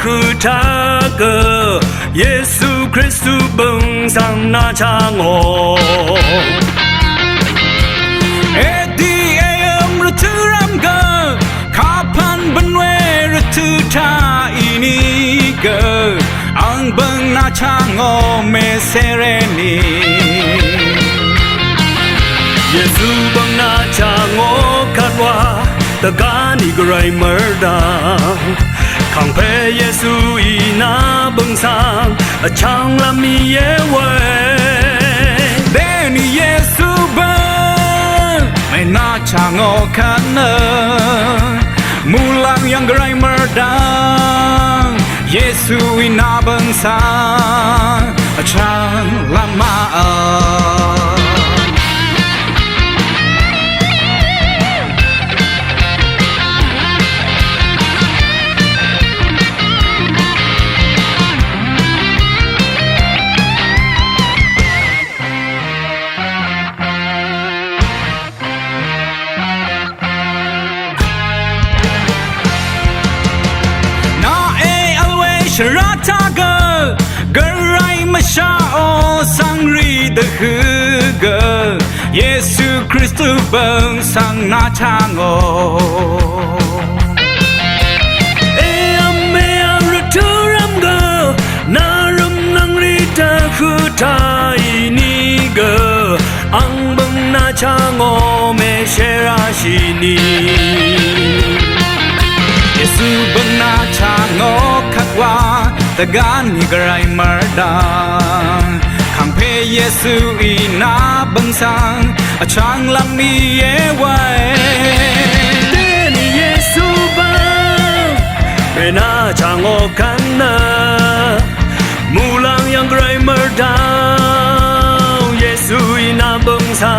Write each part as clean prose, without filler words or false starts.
คือทากเยซูคริสต์บังสังนาชางอเอดีเอ็มรถือรำกขาพันบันเวรถือทาอีนี่อังบังนาชางอเมเซเรนีเยซูบังนาชางอคาดว่าตะการอีกไรเมื่อดาขังเพเยซูอีนาบังสังช่างละมีเยเวเดนี่เยซูบังไม่น่าช่างอคันเนมูลังยังไรเมื่อดาเยซูอีนาบังสังช่างละมาราชากเกอไรมาชาโอสังรีดคือเกเยซูคริสต์บังสังนาชางโอเอเมรทุรำเกนารำนังรีดคือทายนี่เกอังบังนาชางโอเมเชราชินีเยซูบังนาชางอคัดว่าตะการนี่กระไรมาดาขังเพเยซูอีนาบังสังช่างลังมีเยไว้เดนี่เยซูบังเป็นอาช่างอกันนะมูลังยังกระไรมาดาเยซูอีนาบังสั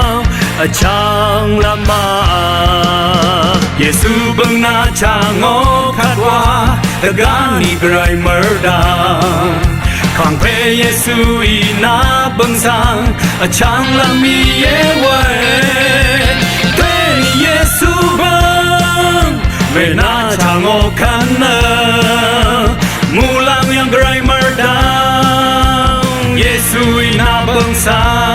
งช่างละมาเยซูบังนาชางอคาดว่าตะการนี่กระไรเมื่อดาขังเพเยซูอีนาบังสังช่างละมีเยเวเดนี่เยซูบังเวนาชางอคันเนมูลังยังกระไรเมื่อดาเยซูอีนาบังสัง